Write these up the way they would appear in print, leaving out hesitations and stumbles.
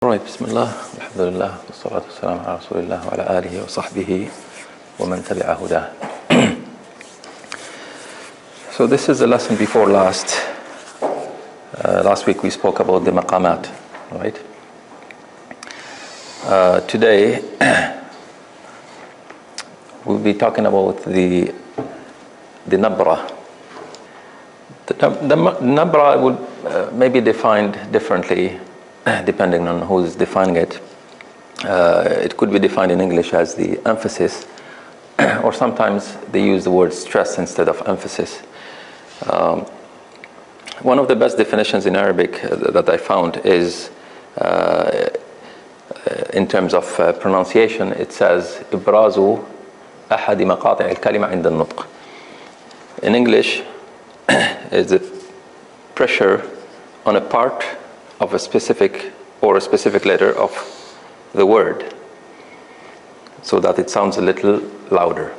Right, Bismillah, Alhamdulillah, wassalatu wassalamu ala Rasulillah wa ala alihi wa sahbihi wa man tabi'a hudah. So this is the lesson before last. Last week we spoke about the maqamat, right? Today we'll be talking about the Nabra. The Nabra will maybe defined differently depending on who's defining it. It could be defined in English as the emphasis, or sometimes they use the word stress instead of emphasis. One of the best definitions in Arabic that I found is in terms of pronunciation. It says إبراز أحد مقاطع الكلمة عند النطق. In English, is the pressure on a part of a specific letter of the word, so that it sounds a little louder.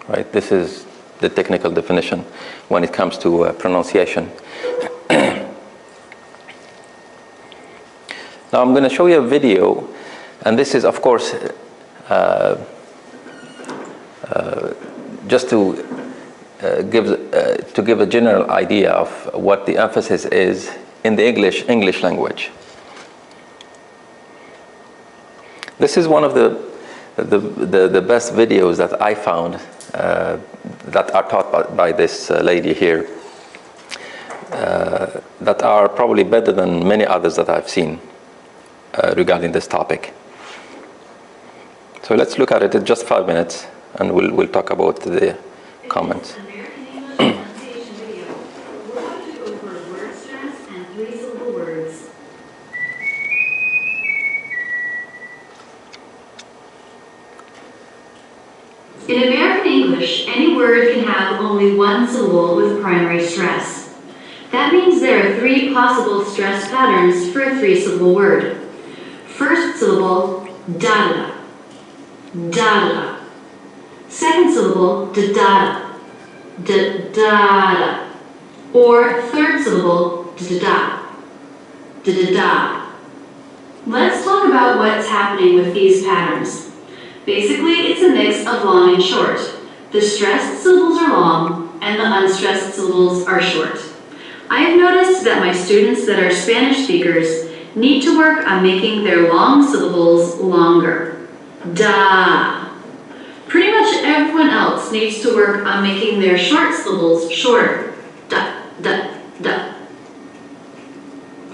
Right? This is the technical definition when it comes to pronunciation. Now I'm going to show you a video, and this is, of course, just to give a general idea of what the emphasis is in the English language. This is one of the best videos that I found that are taught by this lady here, that are probably better than many others that I've seen regarding this topic. So let's look at it in just 5 minutes, and we'll talk about the comments. In American English, any word can have only one syllable with primary stress. That means there are 3 possible stress patterns for a 3-syllable word. First syllable, da-da, da-da. Second syllable, da-da, da-da. Or third syllable, da-da, da-da. Let's talk about what's happening with these patterns. Basically, it's a mix of long and short. The stressed syllables are long, and the unstressed syllables are short. I have noticed that my students that are Spanish speakers need to work on making their long syllables longer. Da. Pretty much everyone else needs to work on making their short syllables shorter. Da, da, da.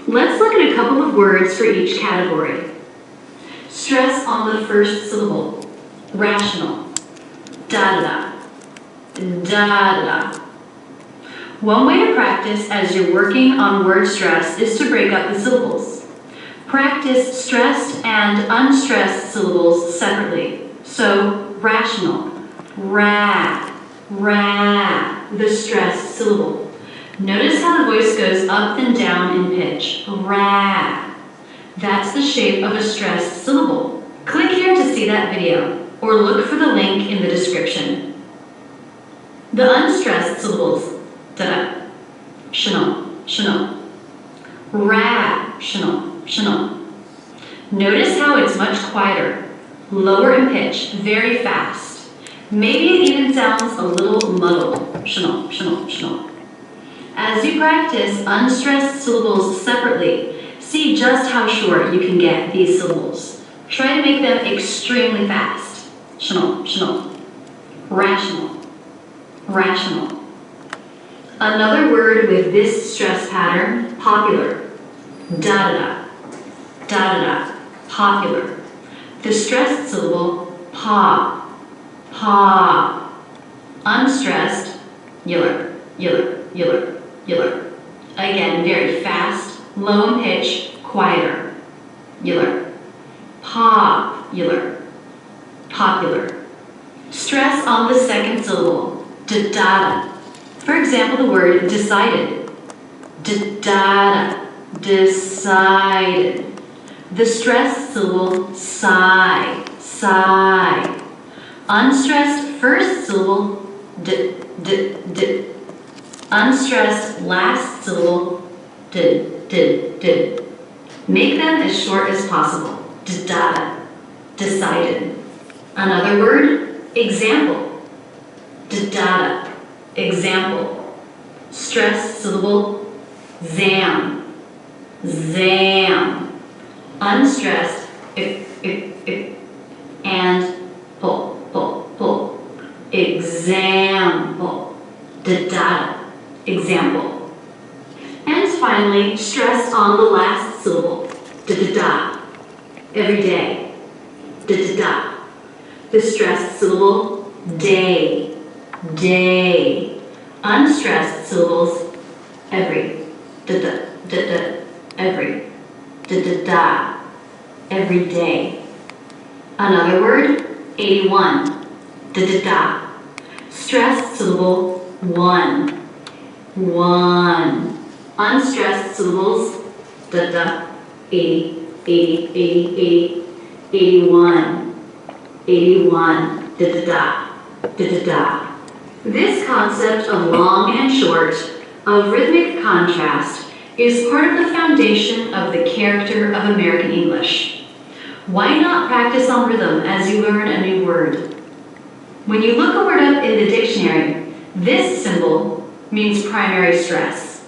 Let's look at a couple of words for each category. Stress on the first syllable. Rational. Da-da-da. Da-da-da. One way to practice as you're working on word stress is to break up the syllables. Practice stressed and unstressed syllables separately. So, rational. Ra. Ra. The stressed syllable. Notice how the voice goes up and down in pitch. Ra. That's the shape of a stressed syllable. Click here to see that video, or look for the link in the description. The unstressed syllables, da-da, shano, shano, ra, shano, shano. Notice how it's much quieter, lower in pitch, very fast. Maybe it even sounds a little muddled, shano, shano, shano. As you practice unstressed syllables separately, see just how short you can get these syllables. Try to make them extremely fast. Shano, shano. Rational. Rational. Another word with this stress pattern, popular. Da-da-da. Da-da-da. Popular. The stressed syllable, pa. Pa. Unstressed, yiller, yiller, yiller, yiller. Again, very fast, low in pitch, quieter. Yiller. Popular. Popular. Stress on the second syllable. Da-da. For example, the word decided. Da-da. Decided. The stressed syllable, sigh. Sigh. Unstressed first syllable, d. Unstressed last syllable, d. Make them as short as possible. Dada, decided. Another word, example. Dada, example. Stress syllable, zam, zam. Unstressed, and pull. Example, dada, example. And finally, stress on the last syllable, da-da-da, every day, da-da-da. The stressed syllable, day, day. Unstressed syllables, every, da-da, every, da-da-da, every day. Another word, 81, da-da-da. Stressed syllable, one, one. Unstressed syllables, da-da, 80, 81, 81, da-da-da, da-da-da. This concept of long and short, of rhythmic contrast, is part of the foundation of the character of American English. Why not practice on rhythm as you learn a new word? When you look a word up in the dictionary, this symbol means primary stress.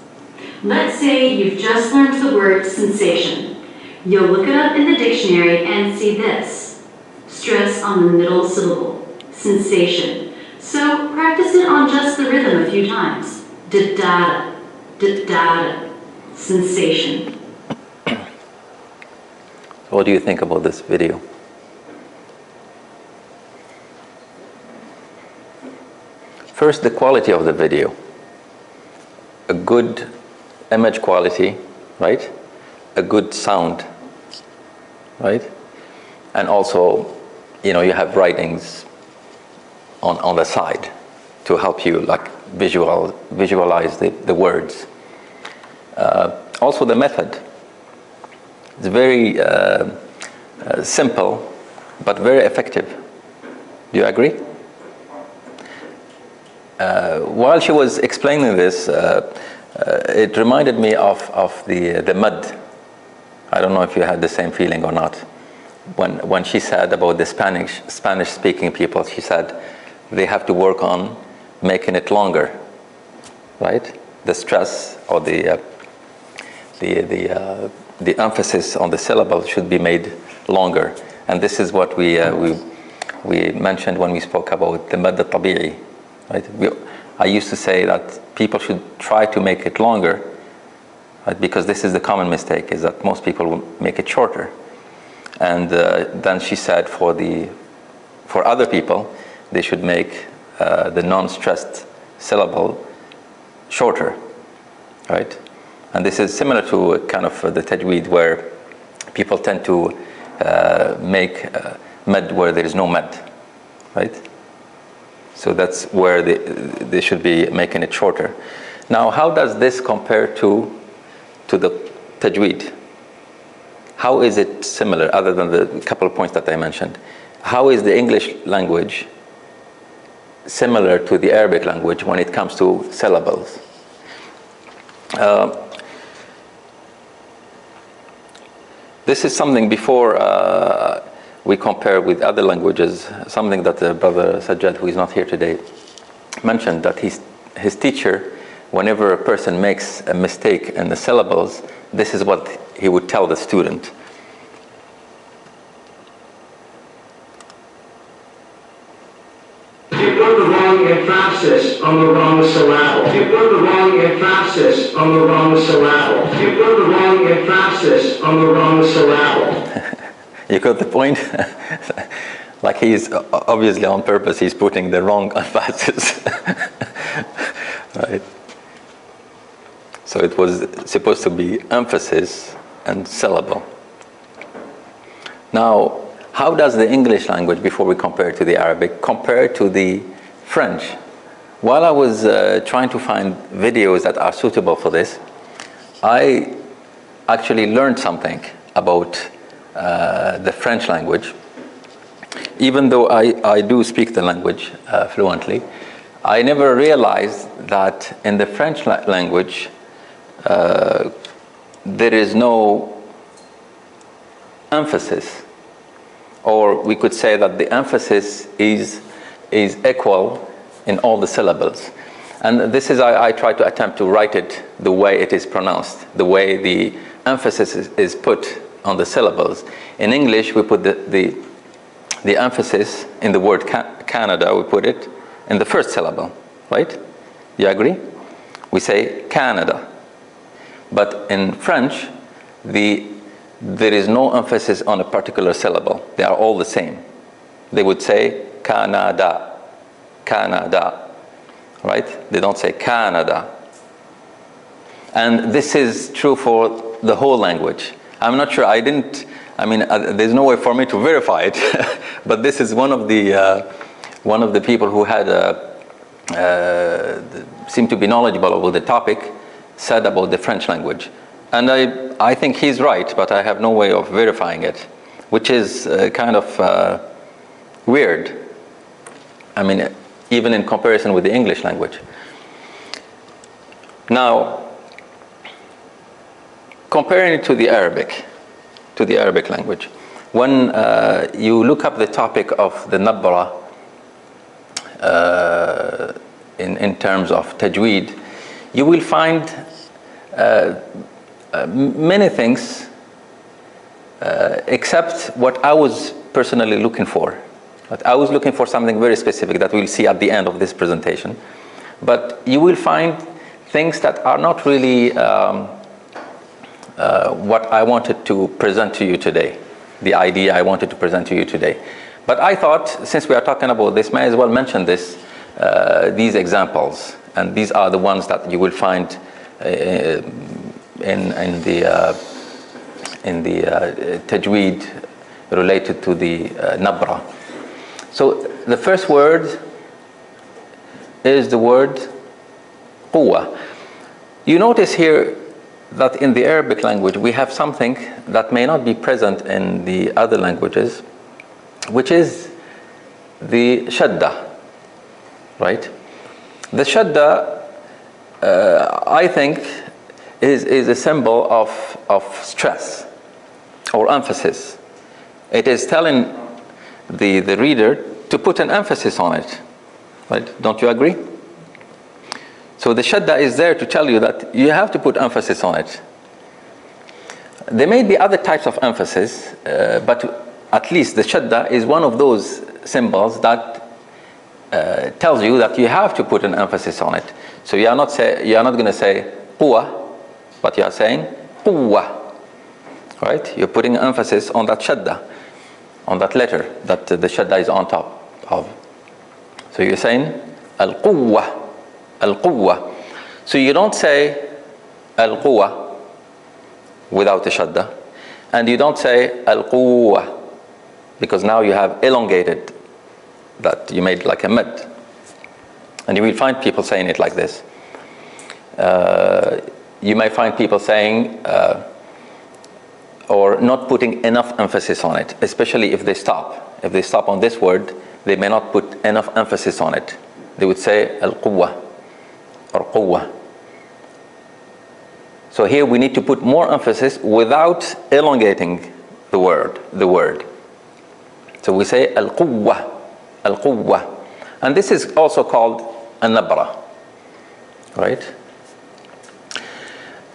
Let's say you've just learned the word sensation. You'll look it up in the dictionary and see this. Stress on the middle syllable, sensation. So practice it on just the rhythm a few times. Da-da, da-da, sensation. What do you think about this video? First, the quality of the video. A good image quality, right? A good sound, right? And also, you have writings on the side to help you like visualize the words. Also the method. It's very simple, but very effective. Do you agree? While she was explaining this, it reminded me of the mud. I don't know if you had the same feeling or not. When she said about the Spanish-speaking people, she said they have to work on making it longer, right? The stress or the emphasis on the syllable should be made longer, and this is what we mentioned when we spoke about the mad al-tabi'i, right? I used to say that people should try to make it longer, right? Because this is the common mistake, is that most people will make it shorter. And then she said for other people, they should make the non-stressed syllable shorter, right? And this is similar to kind of the Tajweed, where people tend to make mad where there is no mad, right? So that's where they should be making it shorter. Now, how does this compare to the Tajweed? How is it similar, other than the couple of points that I mentioned? How is the English language similar to the Arabic language when it comes to syllables? This is something before we compare with other languages, something that Brother Sajjad, who is not here today, mentioned, that his teacher, whenever a person makes a mistake in the syllables, this is what he would tell the student. You put the wrong emphasis on the wrong syllable. You put the wrong emphasis on the wrong syllable. You put the wrong emphasis on the wrong syllable. You got the point? Like he's obviously on purpose, he's putting the wrong emphasis. Right? So it was supposed to be emphasis and syllable. Now, how does the English language, before we compare to the Arabic, compare to the French? While I was trying to find videos that are suitable for this, I actually learned something about the French language. Even though I do speak the language fluently, I never realized that in the French language there is no emphasis. Or we could say that the emphasis is equal in all the syllables. And this is, I try to attempt to write it the way it is pronounced, the way the emphasis is put on the syllables. In English, we put the emphasis in the word Canada, we put it in the first syllable, right? You agree? We say Canada. But in French, there is no emphasis on a particular syllable. They are all the same. They would say Canada, Canada, right? They don't say Canada. And this is true for the whole language. I'm not sure, there's no way for me to verify it, but this is one of the people who had seemed to be knowledgeable about the topic said about the French language. And I think he's right, but I have no way of verifying it, which is kind of weird. Even in comparison with the English language. Now, comparing it to the Arabic language, when you look up the topic of the Nabra in terms of Tajweed, you will find many things except what I was personally looking for. But I was looking for something very specific that we'll see at the end of this presentation. But you will find things that are not really what I wanted to present to you today, the idea I wanted to present to you today. But I thought, since we are talking about this, may as well mention these examples. And these are the ones that you will find in the Tajweed related to the Nabra. So the first word is the word quwwa. You notice here that in the Arabic language we have something that may not be present in the other languages, which is the shadda, right? The shadda, I think, is a symbol of stress or emphasis. It is telling the reader to put an emphasis on it, right? Don't you agree? So the shadda is there to tell you that you have to put emphasis on it. There may be other types of emphasis, but at least the shadda is one of those symbols that tells you that you have to put an emphasis on it. So you are not going to say quwwa, but you are saying quwwa, right? You're putting emphasis on that shadda, on that letter that the shadda is on top of. So you're saying al-quwwa, al-quwwa. So you don't say al-quwwa without the shadda, and you don't say al-quwwa, because now you have elongated that, you made like a mid. And you will find people saying it like this. You may find people saying or not putting enough emphasis on it, especially if they stop. If they stop on this word, they may not put enough emphasis on it. They would say al-quwwa or quwwa. So here we need to put more emphasis without elongating the word. So we say al-quwwa, al-quwwa. And this is also called an-nabra, right?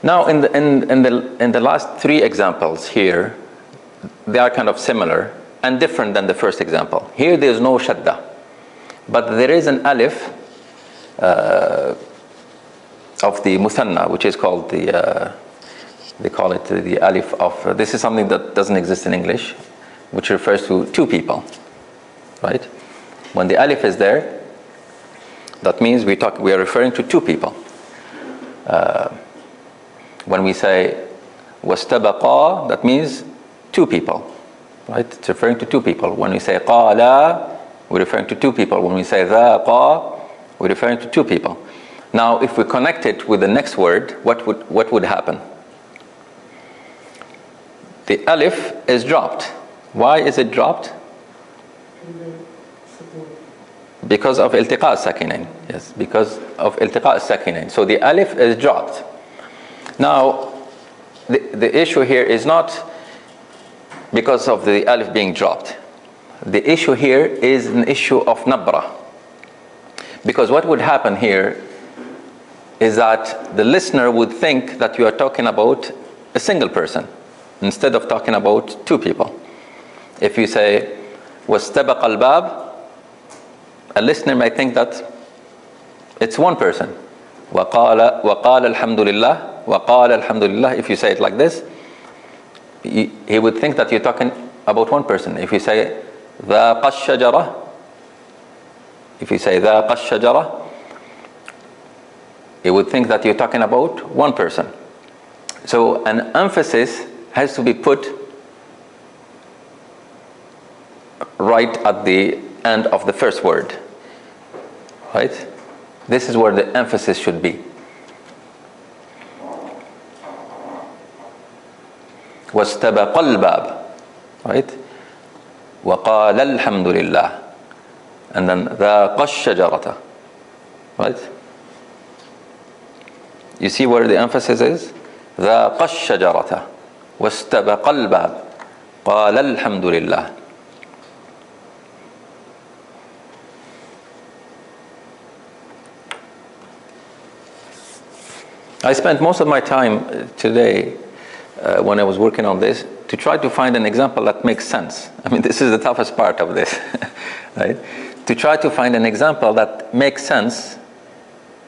Now in the last three examples here, they are kind of similar and different than the first example. Here there is no shadda, but there is an alif of the muthanna, which is called they call it the alif of, this is something that doesn't exist in English, which refers to two people, right? When the alif is there, that means we are referring to two people. When we say wastabaqa, that means two people, right? It's referring to two people. When we say qala, we're referring to two people. When we say dhaqa, we're referring to two people. Now, if we connect it with the next word, what would happen? The alif is dropped. Why is it dropped? Because of iltiqa sakinain. Yes, because of iltiqa sakinain. So the alif is dropped. Now, the issue here is not because of the alif being dropped. The issue here is an issue of nabra. Because what would happen here is that the listener would think that you are talking about a single person instead of talking about two people. If you say, وَاسْتَبَقَ الْبَابِ, a listener may think that it's one person. وَقَالَ الْحَمْدُ لِلَّهِ وَقَالَ الْحَمْدُ لِلَّهِ. If you say it like this, he would think that you're talking about one person. If you say ذَاقَ الشَّجَرَةِ, if you say ذَاقَ الشَّجَرَةِ, he would think that you're talking about one person. So an emphasis has to be put right at the end of the first word. Right? This is where the emphasis should be. وَاسْتَبَقَ الْبَابِ. Right? وَقَالَ الْحَمْدُ لِلَّهِ. And then ذَاقَ الشَّجَرَةَ. Right? You see where the emphasis is? ذَاقَ الشَّجَرَةَ وَاسْتَبَقَ الْبَابِ قَالَ الْحَمْدُ لِلَّهِ. I spent most of my time today when I was working on this to try to find an example that makes sense. I mean, this is the toughest part of this, right? To try to find an example that makes sense,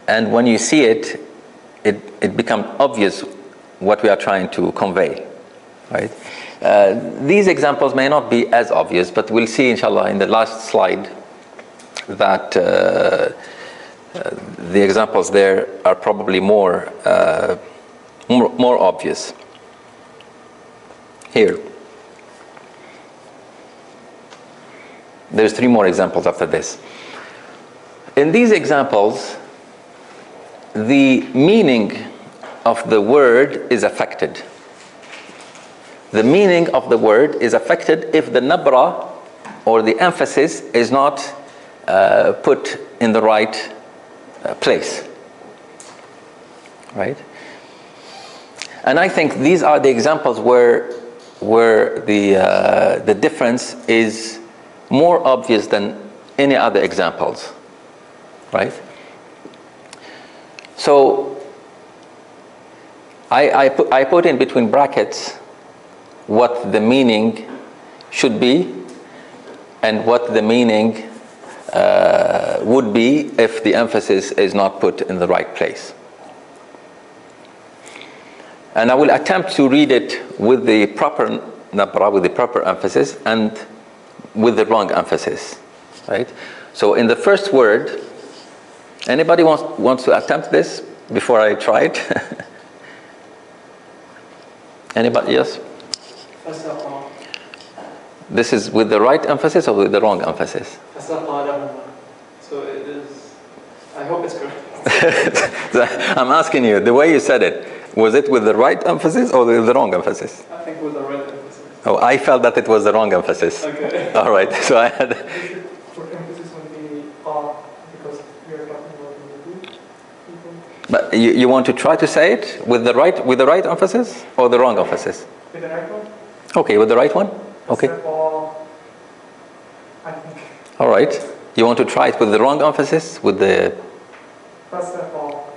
and when you see it, it becomes obvious what we are trying to convey, right? These examples may not be as obvious, but we'll see, inshallah, in the last slide that the examples there are probably more obvious. Here, there's 3 more examples after this. In these examples, the meaning of the word is affected. The meaning of the word is affected if the nabra, or the emphasis, is not put in the right place. Right? And I think these are the examples where the difference is more obvious than any other examples. Right? So I put in between brackets what the meaning should be and what the meaning would be if the emphasis is not put in the right place. And I will attempt to read it with the proper nabra, with the proper emphasis, and with the wrong emphasis. Right? So in the first word, anybody wants to attempt this before I try it? Anybody? Yes? This is with the right emphasis or with the wrong emphasis? So it is, I hope it's correct. I'm asking you, the way you said it, was it with the right emphasis or with the wrong emphasis? I think with the right emphasis. Oh, I felt that it was the wrong emphasis. Okay. All right, so I had... For emphasis would be because we are talking about the people. But you want to try to say it with the right emphasis or the wrong emphasis? With the right one? Okay, with the right one? Okay. I think. All right. You want to try it with the wrong emphasis? With the... First of all.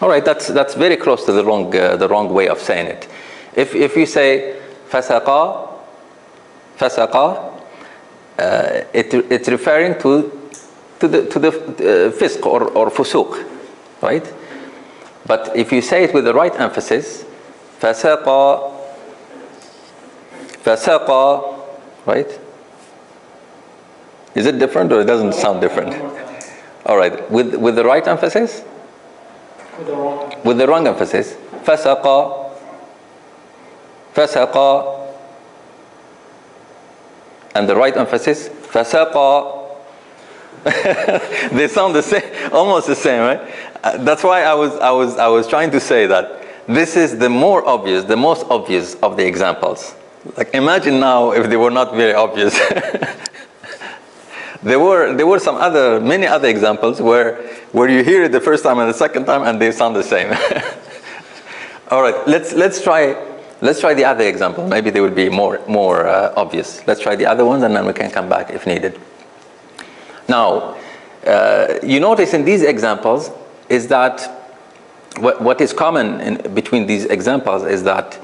All right, that's very close to the wrong way of saying it. If you say fasaqa, it's referring to the fisq or fusuq, right? But if you say it with the right emphasis, fasaqa, right? Is it different or it doesn't sound different? All right, with the right emphasis? With the wrong emphasis. Fasaqa. And the right emphasis, fasaqa. They sound the same, almost the same, right? That's why I was trying to say that this is the most obvious of the examples. Like, imagine now if they were not very obvious. There were many other examples where you hear it the first time and the second time and they sound the same. All right, let's try Let's try the other example. Maybe they will be more obvious. Let's try the other ones, and then we can come back if needed. Now, you notice in these examples is that what is common between these examples is that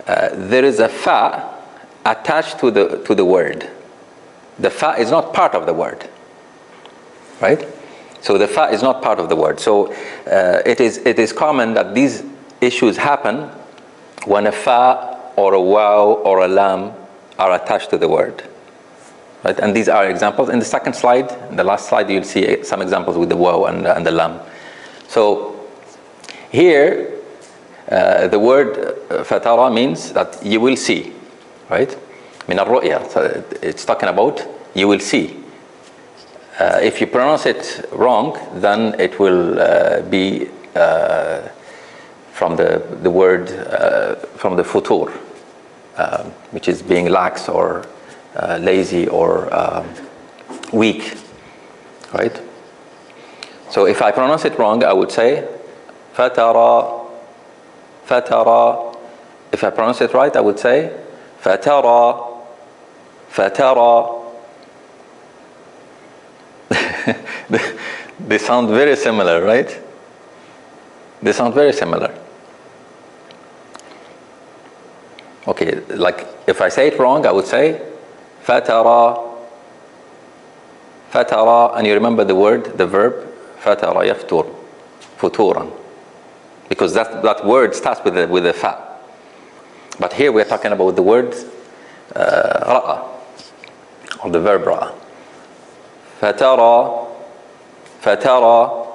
there is a fa attached to the word. The fa is not part of the word, right? So the fa is not part of the word. So it is common that these issues happen when a fa or a waw or a lam are attached to the word, right? And these are examples. In the second slide, the last slide, you'll see some examples with the waw and the lam. So here, the word fatara means that you will see, right? Min al-ru'ya. So it's talking about you will see. If you pronounce it wrong, then it will be from the word from the futur, which is being lax or lazy or weak, right? So if I pronounce it wrong, I would say fatara, fatara. If I pronounce it right, I would say fatara, fatara. They sound very similar, right? They sound very similar. Okay, like if I say it wrong, I would say fatara, fatara, and you remember the word, the verb fatara yaftur, futuran, because that word starts with the fa. But here we're talking about the word ra'a, or the verb ra'a. Fatara, fatara.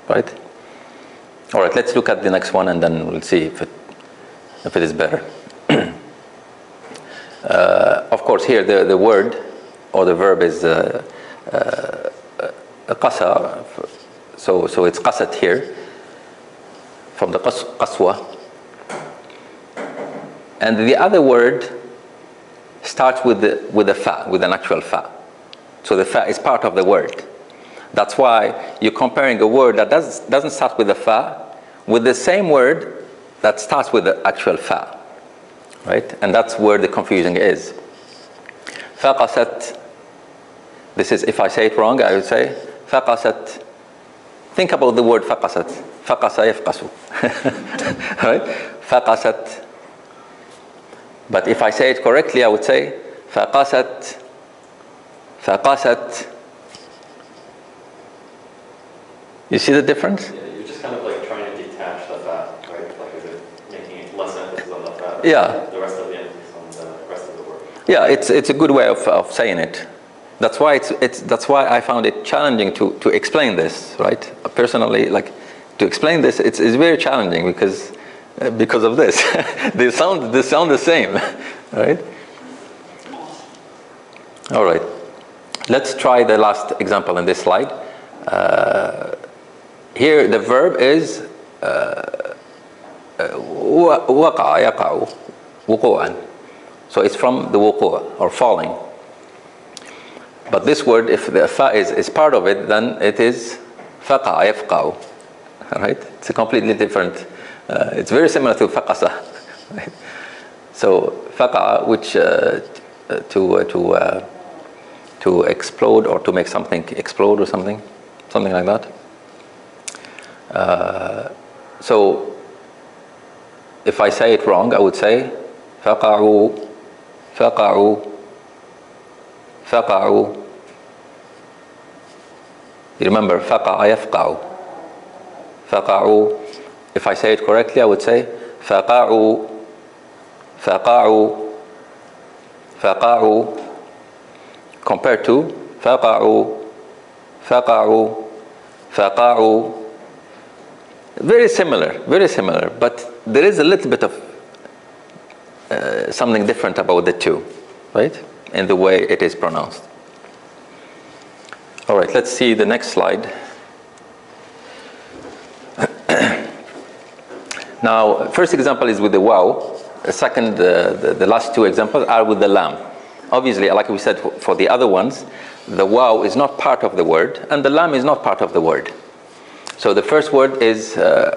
Right? All right, let's look at the next one and then we'll see if it is better. Of course, here the word or the verb is qasa, so it's qasat here from the qaswa. And the other word starts with the fa, with an actual fa. So the fa is part of the word. That's why you're comparing a word that doesn't start with a fa with the same word that starts with the actual fa, right? And that's where the confusion is. Faqasat. This is, if I say it wrong, I would say faqasat. Think about the word faqasat. Faqasa yafqasu. Right? Faqasat. But if I say it correctly, I would say faqasat, faqasat. You see the difference? Yeah, you're just kind of like trying to detach the fat, right? Like is it making it less emphasis on the fat? Yeah. The rest of the emphasis on the rest of the word. Yeah, it's a good way of saying it. That's why that's why I found it challenging to explain this, right? Personally, like to explain this, it's very challenging because of this. they sound the same, right? All right. Let's try the last example in this slide. Here the verb is وقع يقع وقوعا. So it's from the wuqu' or falling. But this word, if the fa is part of it, then it is faqa yafqa'u. Right? It's a completely different. It's very similar to faqasa. Right? So faqa, which to explode or to make something explode or something like that. So if I say it wrong, I would say faqa'u, faqa'u, faqa'u. You remember faqa yafqa'u, faqa'u. If I say it correctly, I would say faqa'u, faqa'u, faqa'u, compared to faqa'u, faqa'u, faqa'u. Very similar, but there is a little bit of something different about the two, right? In the way it is pronounced. All right, let's see the next slide. Now, first example is with the waw. The second, the last two examples are with the lam. Obviously, like we said for the other ones, the waw is not part of the word, and the lam is not part of the word. So the first word is ra'a,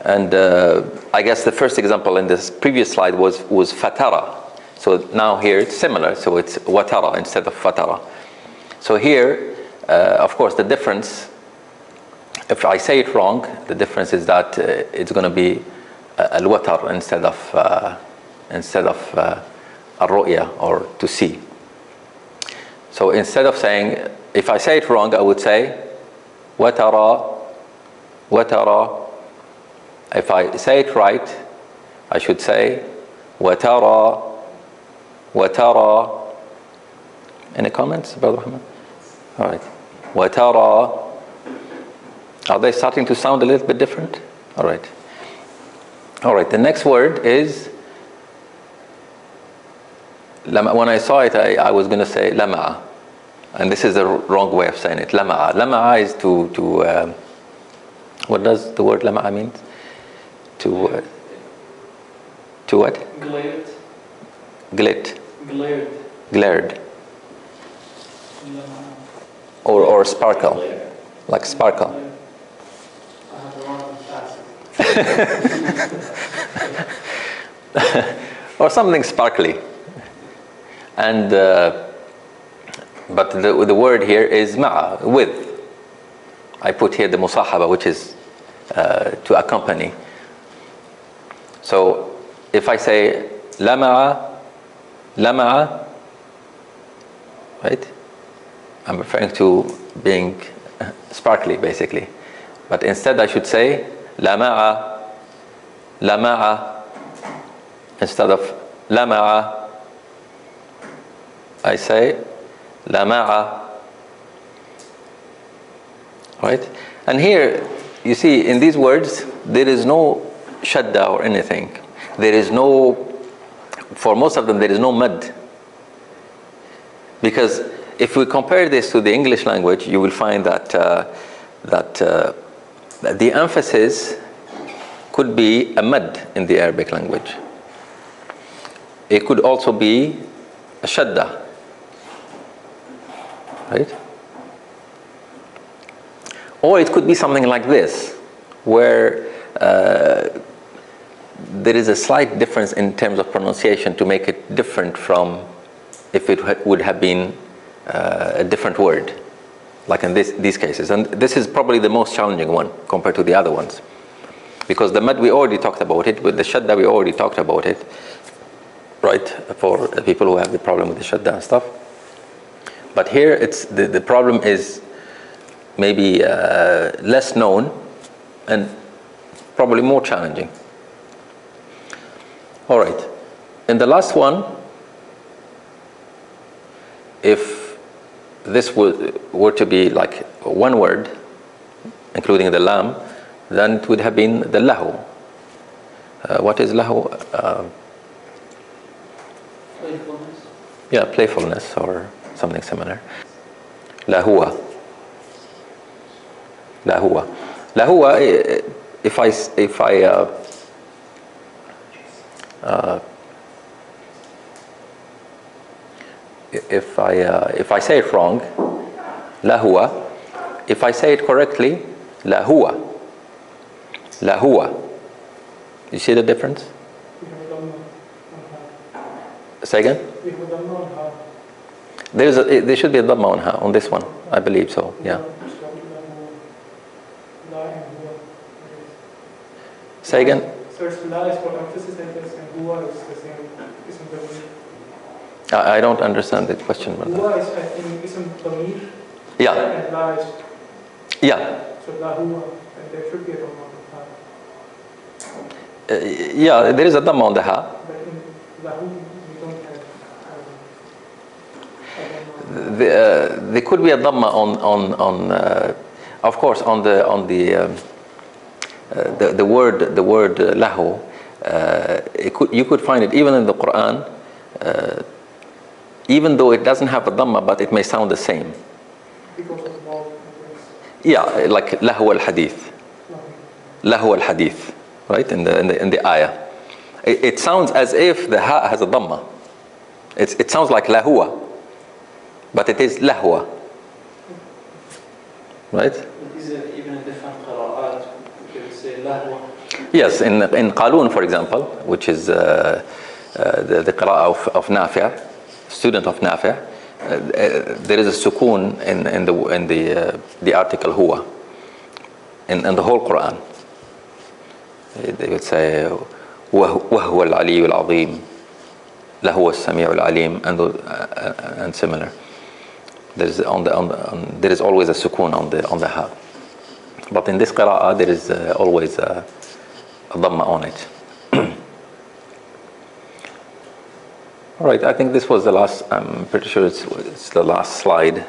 And I guess the first example in this previous slide was fatara. So now here it's similar. So it's watara instead of fatara. So here, of course, the difference, if I say it wrong, the difference is that it's going to be al-watar instead of al-ru'ya, or to see. So instead of saying, if I say it wrong, I would say watara, watara. If I say it right, I should say watara, watara. Any comments, Brother Rahman? All right. Watara. Are they starting to sound a little bit different? All right. All right. The next word is, when I saw it, I was going to say lama'a. And this is the wrong way of saying it. Lama'a. Lama'a is to what does the word lama'a mean? To what? Glared. Glit. Glared. Glared. Or sparkle. Like sparkle. I have the wrong facet. Or something sparkly. And but the word here is ma'a, with. I put here the musahaba, which is to accompany. So if I say lama'a, lama'a, right? I'm referring to being sparkly, basically. But instead I should say lama'a, lama'a. Instead of lama'a, I say lama'a. Right? And here, you see, in these words, there is no shadda or anything. There is no, for most of them, there is no mad. Because if we compare this to the English language, you will find that the emphasis could be a mad in the Arabic language. It could also be a shadda. Right? Or it could be something like this, where there is a slight difference in terms of pronunciation to make it different from if it would have been a different word, like in these cases. And this is probably the most challenging one compared to the other ones. Because the mad, we already talked about it. With the shadda, we already talked about it. Right? For people who have the problem with the shadda and stuff. But here, it's the problem is maybe less known and probably more challenging. All right. In the last one, if this were to be like one word, including the lam, then it would have been the lahu. What is lahu? Playfulness. Yeah, playfulness or something similar. Lahua. Lahua. Lahua, if I say it wrong, lahua. If I say it correctly, lahua. Lahua. You see the difference? Say again? There should be a dhamma on ha on this one. I believe so. Yeah. Say again? So it's la is for emphasis, I guess, and huwa is the same. Ism damir. I don't understand the question. Huwa is, I think, ism damir. Yeah. And la is. Yeah. So la huwa, and there should be a dhamma on the ha. Yeah, there is a dhamma on the ha. But in lahu, we don't have a dhamma. There could be a dhamma on of course on the word lahu. You could find it even in the Quran, even though it doesn't have a dhamma, but it may sound the same. Because of law, Yeah, like lahu al-hadith. Lahu al-hadith, right? In the ayah. It sounds as if the ha has a dhamma. It sounds like lahua, but it is lahwa. Right? Is it even a different qira'ah? say lahwa. Yes, in Qalun, for example, which is the qira'ah of Nafi', student of Nafi', there is a sukoon in the article huwa in the whole Quran. They would say وهو العلي العظيم لهو السميع العليم and similar. There is there is always a sukoon on the ha, but in this qira'ah there is always a dhamma on it. All right, I think this was the last. I'm pretty sure it's the last slide.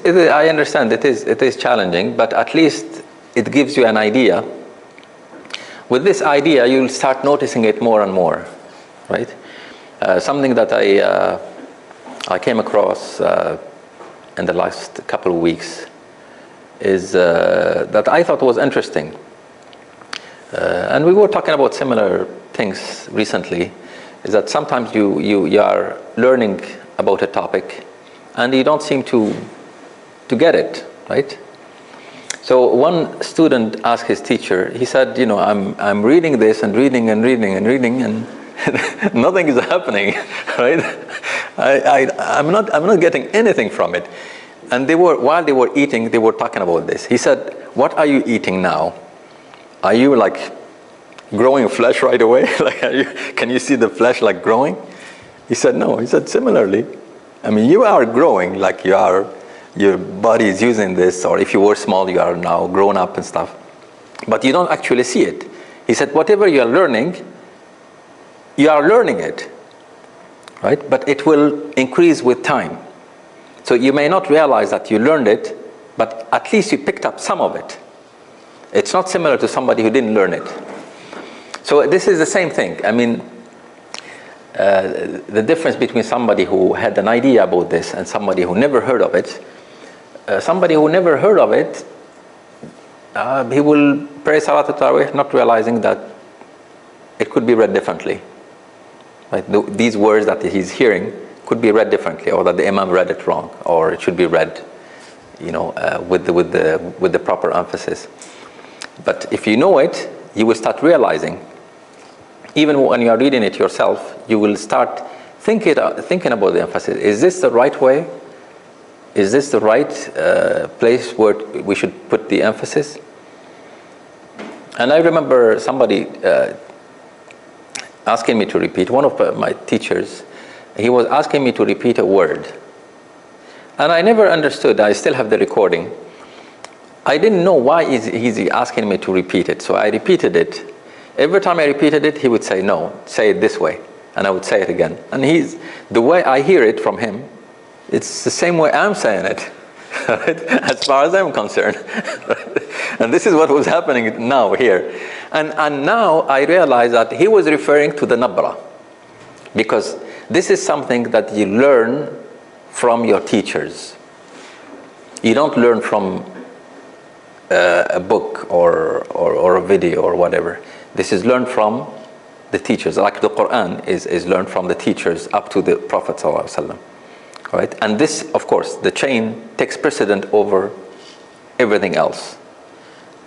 I understand it is challenging, but at least it gives you an idea. With this idea, you'll start noticing it more and more, right? Something that I came across in the last couple of weeks is that I thought was interesting, and we were talking about similar things recently. Is that sometimes you are learning about a topic, and you don't seem to get it, right? So one student asked his teacher. He said, "You know, I'm reading this and reading and reading and reading, and nothing is happening, right? I'm not getting anything from it." And while they were eating, they were talking about this. He said, "What are you eating now? Are you like growing flesh right away? Like, can you see the flesh like growing?" He said, "No." He said, "Similarly, I mean, you are growing, like your body is using this, or if you were small, you are now grown up and stuff, but you don't actually see it." He said, "Whatever you are learning it, right? But it will increase with time. So you may not realize that you learned it, but at least you picked up some of it. It's not similar to somebody who didn't learn it." So this is the same thing. I mean, the difference between somebody who had an idea about this and somebody who never heard of it. Somebody who never heard of it, he will pray Salat al-Tarawih not realizing that it could be read differently. Right? These words that he's hearing could be read differently, or that the Imam read it wrong, or it should be read, with the proper emphasis. But if you know it, you will start realizing. Even when you are reading it yourself, you will start thinking about the emphasis. Is this the right way? Is this the right place where we should put the emphasis? And I remember somebody asking me to repeat. One of my teachers, he was asking me to repeat a word. And I never understood. I still have the recording. I didn't know why he's asking me to repeat it. So I repeated it. Every time I repeated it, he would say, "No, say it this way." And I would say it again. And the way I hear it from him, it's the same way I'm saying it, right? As far as I'm concerned. And this is what was happening now here. And now I realize that he was referring to the Nabra, because this is something that you learn from your teachers. You don't learn from a book or a video or whatever. This is learned from the teachers. Like the Quran is learned from the teachers up to the Prophet ﷺ. Right? And this, of course, the chain takes precedent over everything else.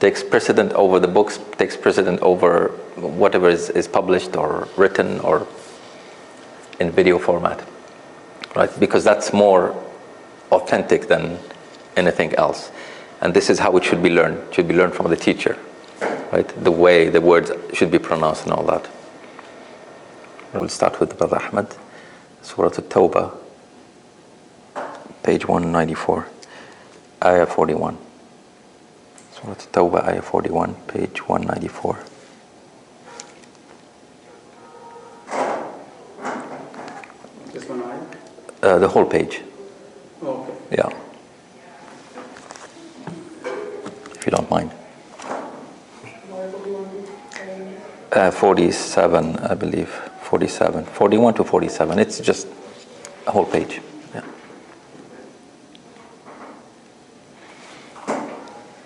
Takes precedent over the books, takes precedent over whatever is published or written or in video format. Right? Because that's more authentic than anything else. And this is how it should be learned. It should be learned from the teacher. Right? The way the words should be pronounced and all that. We'll start with Brother Ahmed. Surah At-Tawbah, page 194, ayah 41. Surah At-Tawbah, ayah 41, page 194. This one ayah? The whole page. Oh, okay. Yeah. If you don't mind. 47, I believe. 47. 41 to 47. It's just a whole page. Yeah.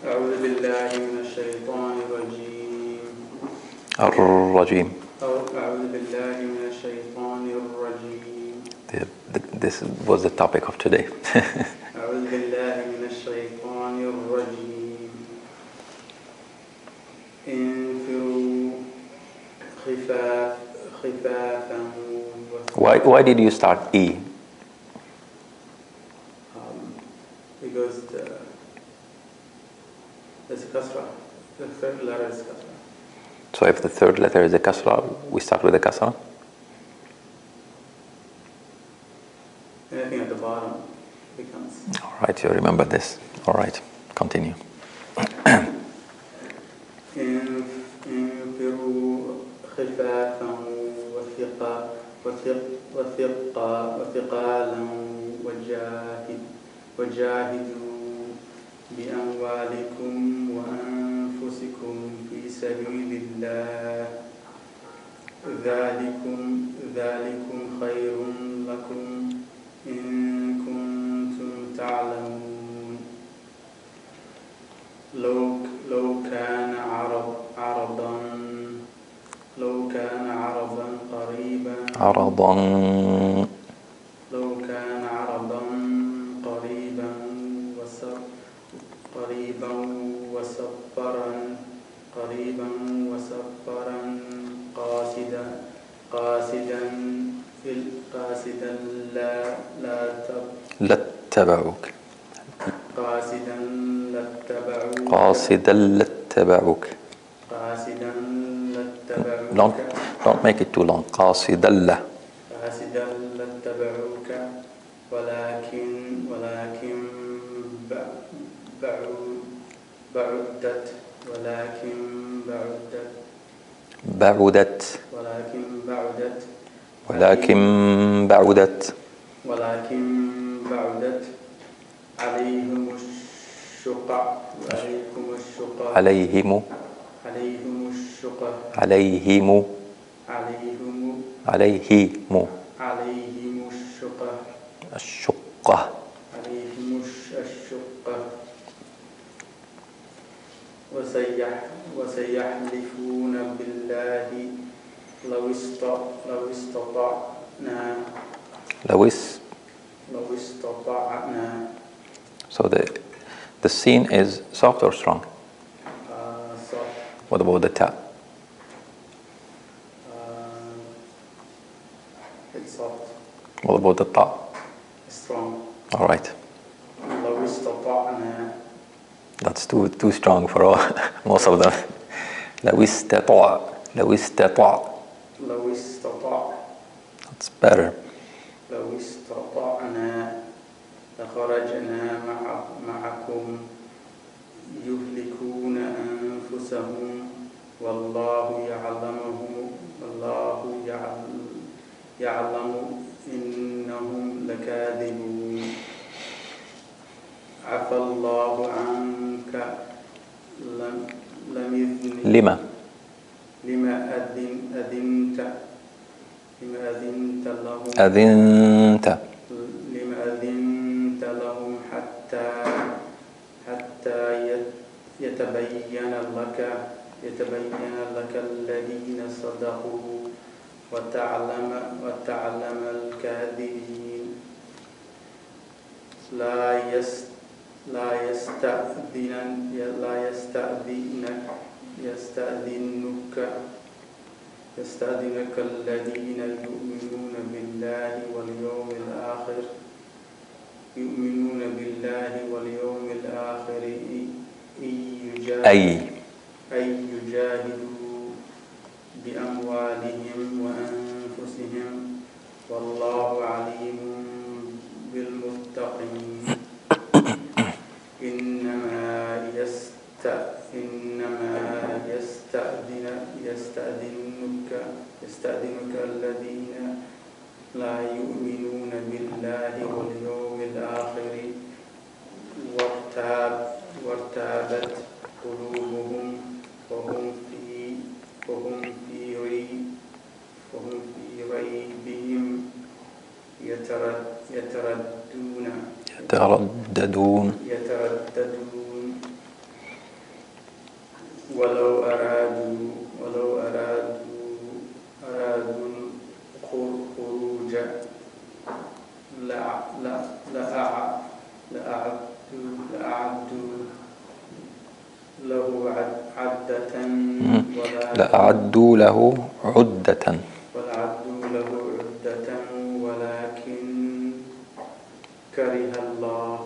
أعوذ بالله من الشيطان الرجيم. الرجيم. أعوذ بالله من الشيطان الرجيم. This was the topic of today. أعوذ بالله من الشيطان الرجيم. خفافا Why did you start E? Because there's a kasra. The third letter is kasra. So if the third letter is a kasra, we start with a kasra? Anything at the bottom becomes. All right, you remember this. All right, continue. انفروا خفافا وثقالا وجاهدوا بأموالكم وأنفسكم في سبيل الله ذلكم خير لكم إن كنتم تعلمون لو كان عرضا قريبا وسفرا قاصدا لاتبعوك. Don't make it too long. قاصدا لاتبعوك ولكن بعدت عليهم الشقة وسيحلفون بالله لو استطعنا. So the scene is soft or strong? Soft. What about the ta? It's soft. What about the ta? Strong. All right. لو استطعنا. That's too strong for all, most of them. لو استطاع. That's better. لو استطعنا لخرجنا معكم يهلكون أنفسهم والله يعلم إنهم لكاذبون. عفى الله عنك لما أذنت لهم حتى يتبين لك الذين صدقوا وتعلم الكاذبين. لا يستأذنك الذين يؤمنون بالله واليوم الآخر أن يجاهدوا بأموالهم وأنفسهم والله عليم بالمتقين. إنما يستأذنك الذين لا يؤمنون بالله واليوم الآخر وارتابت قلوبهم وهم في ريبهم يترددون. ولو أرادوا الخروج لأعدوا له عدة لأعدوا له عدة. ولعدوا له عدة ولكن كره الله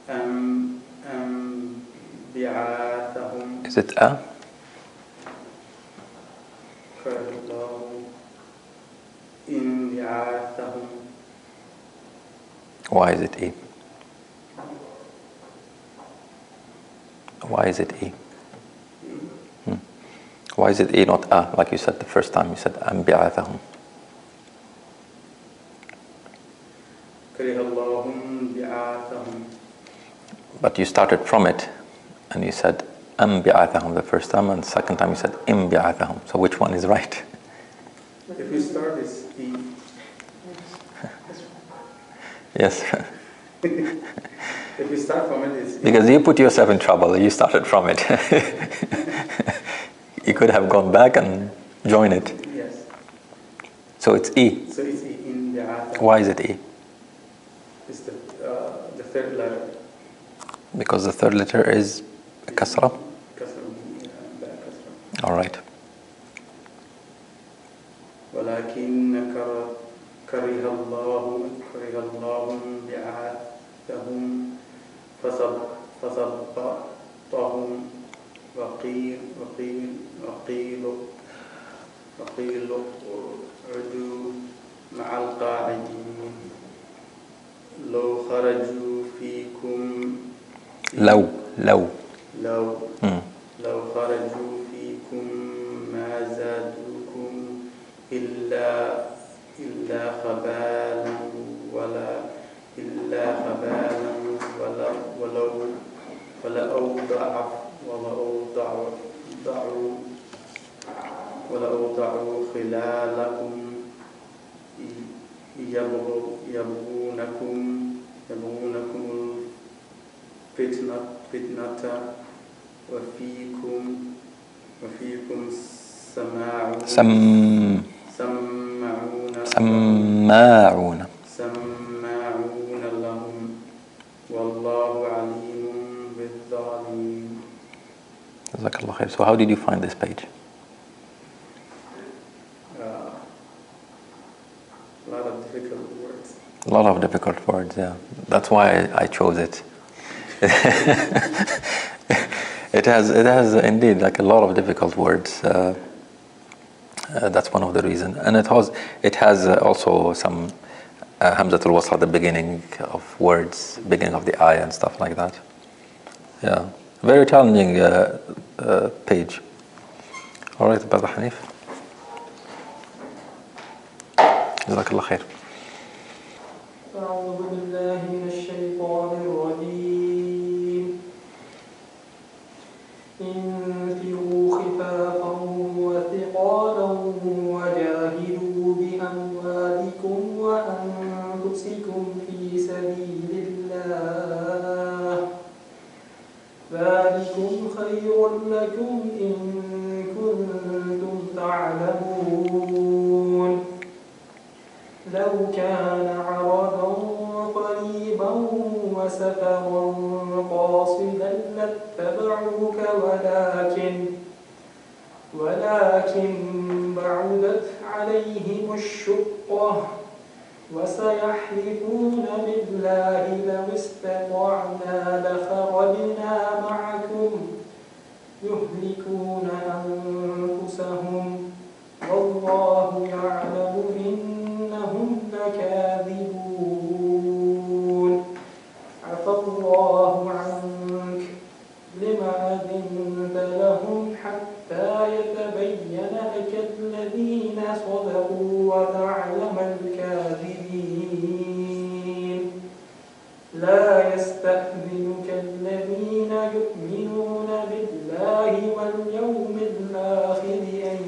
أم بعاثهم. Is it a? كره الله انبعاثهم. Why is it E? Why is it E? Why is it E not A, like you said the first time you said أنبعاثهم? كره الله انبعاثهم. But you started from it and you said أنبعاثهم the first time, and the second time you said إنبعاثهم. So which one is right? If we start this E. Yes. If we start from it, it's E. Because you put yourself in trouble, you started from it. You could have gone back and joined it. Yes. So it's E. So it's E in the Atham. Why is it E? It's the third letter. Because the third letter is Kasra. Kasra. All right. ولكن كره الله بعاثهم فصبطهم وقيل اقعدوا مع القاعدين لو خرجوا فيكم لو خرجوا فيكم ما زادوكم إلا خبالا ولأوضعوا خلالكم يبغونكم الفتنة وفيكم سماعون لهم والله عليم بالظالمين. Jazakallah khair. So how did you find this page? A lot of difficult words. A lot of difficult words, yeah. That's why I chose it. It has indeed like a lot of difficult words. That's one of the reasons, and it has also some Hamzatul Wasl at the beginning of words, beginning of the ayah and stuff like that. Yeah, very challenging page. All right, Brother Hanif. Jazakallah khair. أعوذ بالله من الشيطان الرجيم. انفروا خفافا وثقالا وجاهدوا بأموالكم وأنفسكم في سبيل الله ذلكم خير لكم إن كنتم تعلمون. لو كان عرضا قريبا وسفرا قاصدا لاتبعوك ولكن بعدت عليهم الشقة وسيحلفون بالله لو استطعنا لخرجنا معكم يهلكون أنفسهم والله يعلم إنهم لكاذبون. عفى الله عنك لما أذنت لهم حتى يتبين لك الذين صدقوا وتعلم الكاذبين. لا يستأذنك الذين يؤمنون بالله واليوم الآخر أن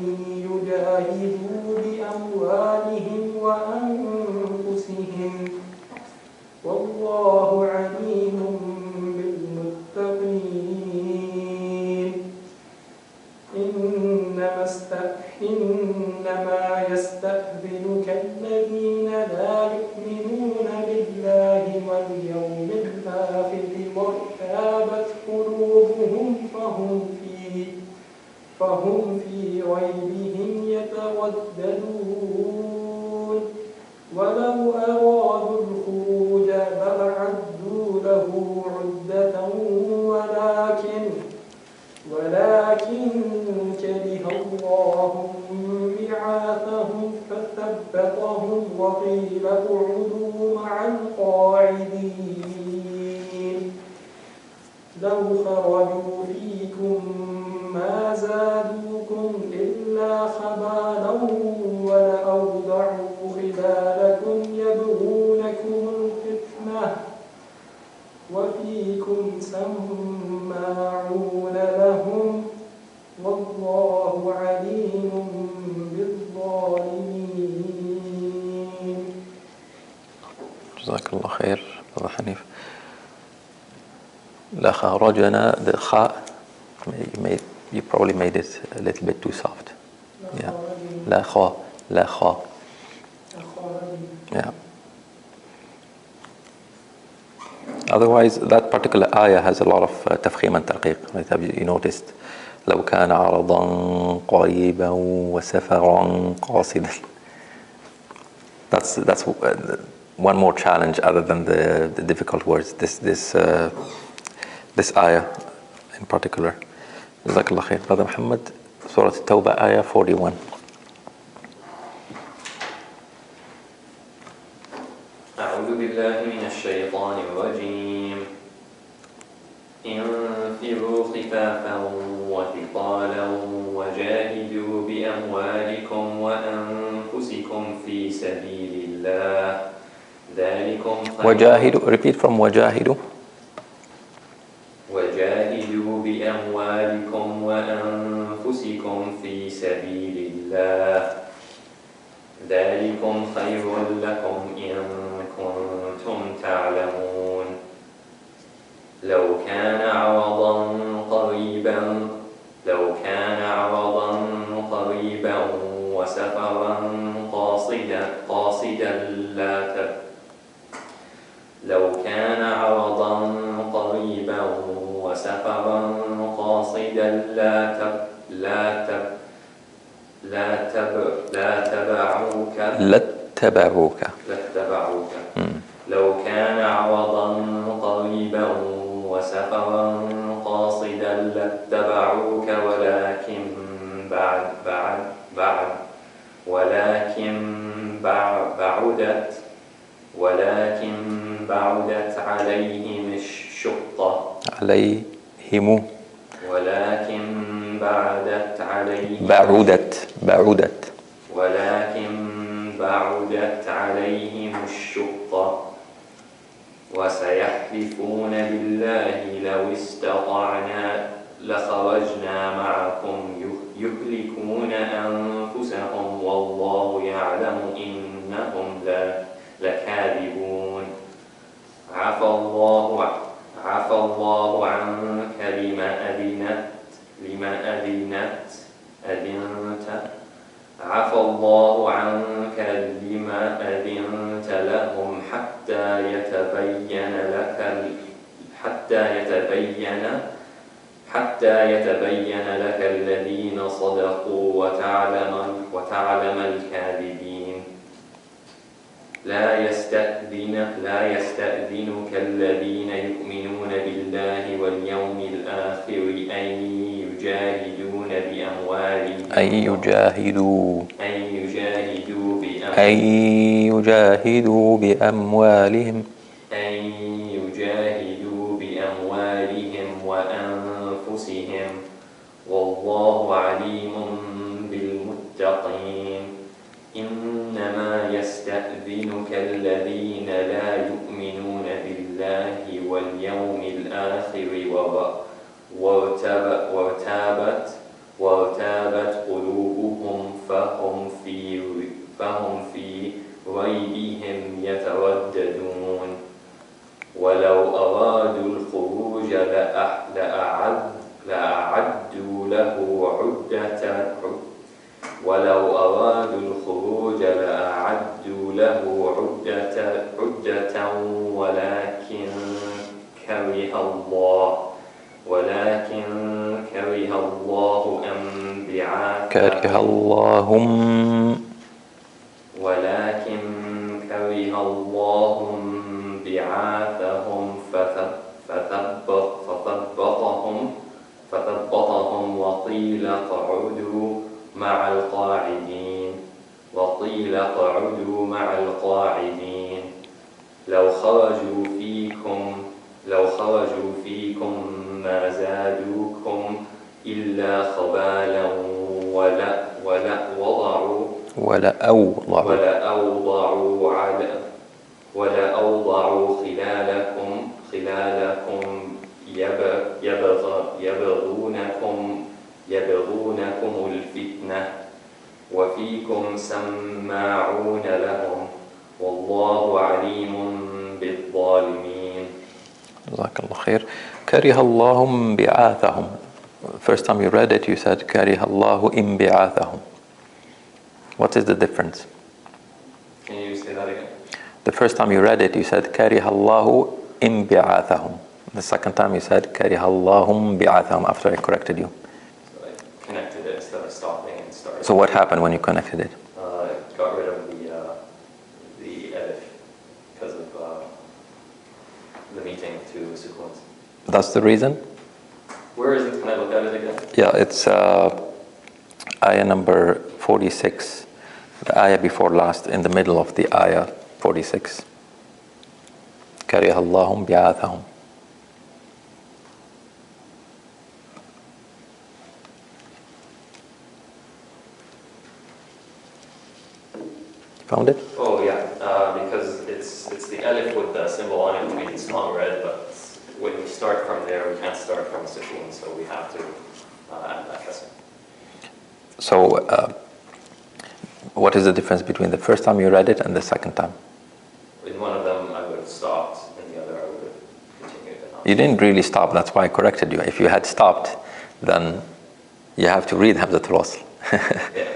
يجاهدوا بأموالهم وأنفسهم والله عليم بالمتقين. فهم في ريبهم يترددون ولو أرادوا الخروج لأعدوا له عدة ولكن كره الله بعاثهم فثبتهم وقيل اقعدوا مع القاعدين لو خرجوا فيكم ما زادوكم إلا خبالا ولأوضعوا خلالكم يبغونكم الفتنة وفيكم سماعون لهم والله عليم بالظالمين. جزاك الله خير أبو حنيف. لا خرجنا, the kha, you probably made it a little bit too soft. Yeah. لا خا. Yeah. Otherwise, that particular ayah has a lot of tafkhim and tarqiq. Right? Have you noticed? لو كان عرضا قريبا وسفرا قاصدا. That's one more challenge other than the difficult words. This ayah in particular. Jazakallah khair. Brother Muhammad, Surah At-Tawbah, ayah 41. أعوذ بالله من الشيطان الرجيم. انفروا خفافا وثقالا وجاهدوا بأموالكم وأنفسكم في سبيل الله ذلكم خير. وجاهدوا, repeat from وجاهدوا. وجاهدوا بأموالكم وأنفسكم في سبيل الله ذلكم خير لكم إن كنتم تعلمون لو كان عرضا قريبا وسفرا قاصدا لو كان عرضا قريبا وسفرا قاصدا لاتبعوك لو كان عرضا قريبا وسفرا قاصدا لاتبعوك ولكن بعدت عليهم الشقة بعدت عليهم الشقة وسيحلفون بالله لو استطعنا لخرجنا معكم يهلكون أنفسهم والله يعلم إنهم لكاذبون عفى الله عنك لما أذنت لهم حتى يتبين لك الذين صدقوا وتعلم الكاذبين لا يستأذنك الذين يؤمنون بالله واليوم الآخر أن يجاهدوا بأموالهم وأنفسهم والله عليم بالمتقين إنما يستأذنك الذين لا يؤمنون بالله واليوم الآخر وارتابت قلوبهم فهم في ريبهم يترددون ولو أرادوا الخروج لأعدوا له عدة ولكن كره الله كره الله ولكن كره الله بعاثهم فثبطهم وقيل اقعدوا مع القاعدين لو خرجوا فيكم ما زادوكم إلا خبالا ولأوضعوا خلالكم يبغونكم الفتنة وفيكم سماعون لهم والله عليم بالظالمين. جزاك الله خير. كره الله انبعاثهم. First time you read it, you said كره الله انبعاثهم. What is the difference? Can you say that again? The first time you read it, you said كره الله انبعاثهم. The second time you said كره الله انبعاثهم after I corrected you. So I connected it instead of stopping and starting. So what happened when you connected it? It got rid of the edit because of the meeting to sequence. That's the reason? Where is it? Can I look at it again? Yeah, it's ayah number 46, the ayah before last, in the middle of the ayah 46. كره الله انبعاثهم. Found it? Oh yeah, because it's the alif with the symbol on it, which means it's not red, but when we start from there, we can't start from sukun, so we have to add that kasr. So, what is the difference between the first time you read it and the second time? In one of them, I would have stopped, in the other, I would have continued. You didn't really stop, that's why I corrected you. If you had stopped, then you have to read Hamzat al-Wasl. Yeah.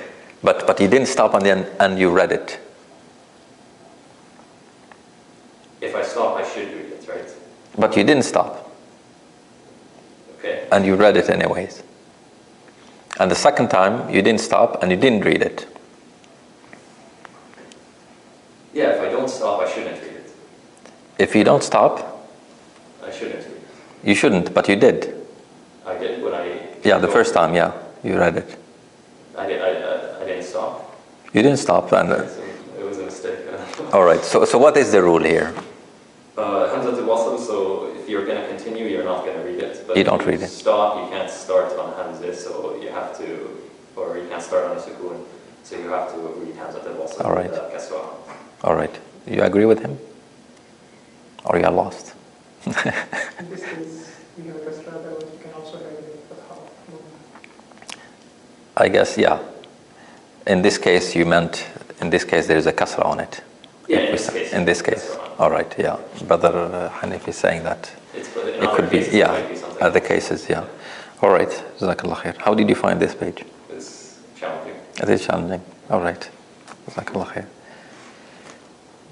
But you didn't stop and you read it. If I stop, I should read it, right? But you didn't stop. Okay. And you read it anyways. And the second time, you didn't stop and you didn't read it. Yeah, if I don't stop, I shouldn't read it. If you don't stop, I shouldn't read it. you shouldn't, but you did. I did when I... Yeah, the first time, yeah, you read it. I didn't stop. You didn't stop, and It was a mistake. all right. So what is the rule here? Hamzat al-Wasl, so if you're going to continue, you're not going to read it. But You don't if read it. Stop, you can't start on Hamzah, so you have to, or you can't start on a sukun, so you have to read Hamzat al-Wasl. All right. With kasra. All right. You agree with him? Or you are lost? In this case, we have kasra, but we can also have it with fatha. I guess, yeah. In this case, you meant, in this case, there is a kasra on it. Yeah, in this case. In this case. All right, yeah. Brother Hanif is saying that. It Could be, yeah. Other cases, yeah. All right. Jazakallah khair. How did you find this page? It's challenging. It is challenging. All right. Jazakallah khair.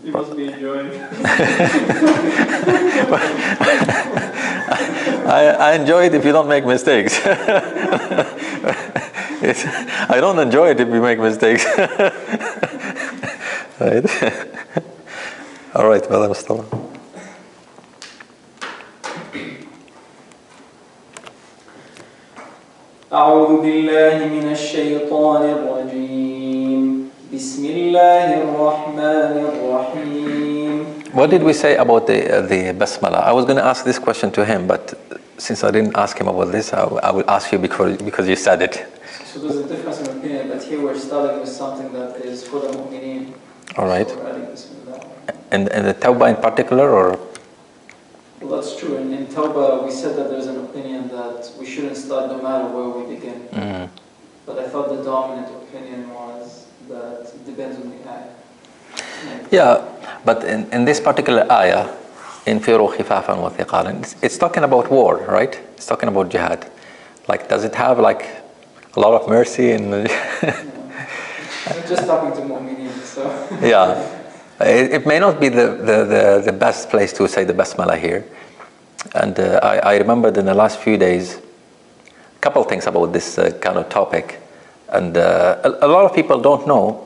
You must be enjoying. I enjoy it if you don't make mistakes. I don't enjoy it if you make mistakes. Right? All right, brother Mustafa. أعوذ بالله من الشيطان الرجيم بسم الله الرحمن الرحيم. What did we say about the basmala? I was going to ask this question to him, but since I didn't ask him about this, I will ask you because you said it. So there's a difference in opinion, but here we're starting with something that is for the mu'mineen. All right. So we're adding bismillah. And the tawbah in particular, or? Well, that's true. And in Tawbah, we said that there's an opinion that we shouldn't start no matter where we begin. Mm. But I thought the dominant opinion was that it depends on the ayah. Yeah, but in this particular ayah, انفروا خفافا وثقالا, it's talking about war, right? It's talking about jihad. Like, does it have like a lot of mercy in? I'm just talking to mu'mineen, so. Yeah, it may not be the best place to say the basmala here. And I remembered in the last few days a couple things about this kind of topic. And a lot of people don't know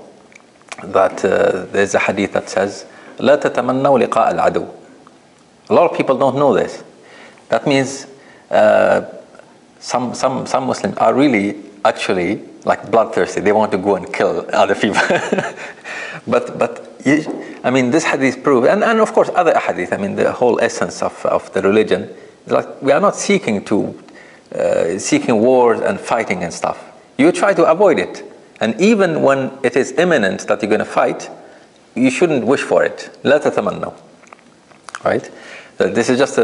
that there's a hadith that says لا تتمنوا لقاء العدو. A lot of people don't know this. That means some Muslims are really actually like bloodthirsty. They want to go and kill other people. but I mean, this hadith proves, and of course other hadith. I mean, the whole essence of the religion is like we are not seeking wars and fighting and stuff. You try to avoid it, and even when it is imminent that you're going to fight, you shouldn't wish for it. لا تتمنوا. Right? This is just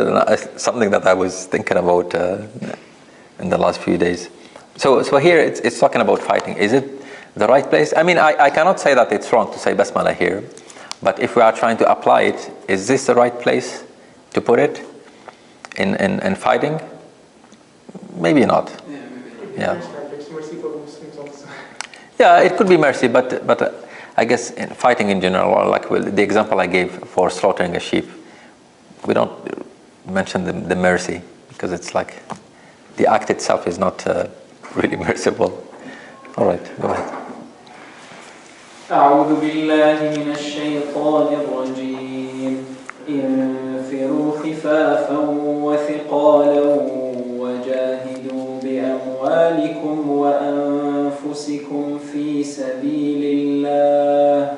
something that I was thinking about in the last few days. So here it's talking about fighting. Is it the right place? I mean, I cannot say that it's wrong to say basmala here, but if we are trying to apply it, is this the right place to put it in fighting? Maybe not. Yeah. It's mercy for Muslims also. Yeah, it could be mercy, but I guess in fighting in general, or like the example I gave for slaughtering a sheep, we don't mention the mercy because it's like the act itself is not really merciful. All right, go ahead. أعوذ بالله من الشيطان الرجيم انفروا خفافا وثقالا وجاهدوا بأموالكم وأنفسكم في سبيل الله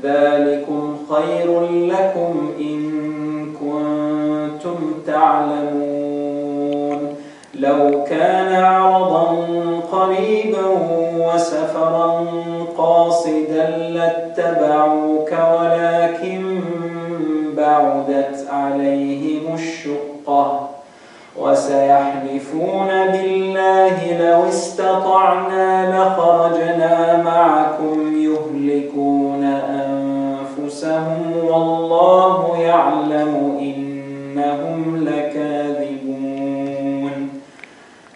ذلكم خير لكم إن كنتم تعلمون لو كان عرضا قريبا وسفرا قاصدا لاتبعوك ولكن بعدت عليهم الشقة وسيحلفون بالله لو استطعنا لخرجنا معكم يهلكون أنفسهم والله يعلم إنهم لكاذبون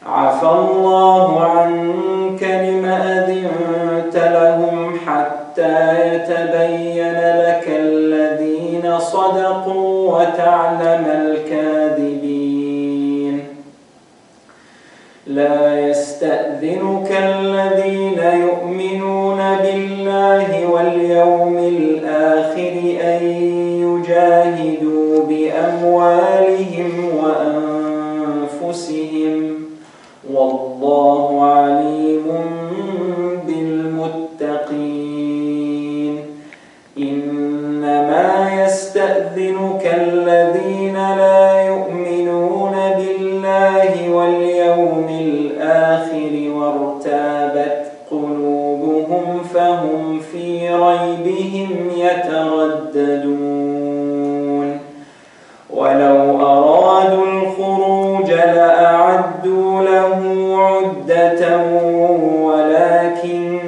عفى الله عنك لم أذنت لهم حتى يتبين لك الذين صدقوا وتعلم الكاذبين لا يستأذنك الذين يؤمنون بالله واليوم الآخر أن يجاهدوا بأموالهم وأنفسهم والله عليم بالمتقين إنما يستأذنك الذين لا يؤمنون بالله واليوم الآخر وارتابت قلوبهم فهم في ريبهم يترددون ولو أرادوا الخروج لأعدوا له عدة ولكن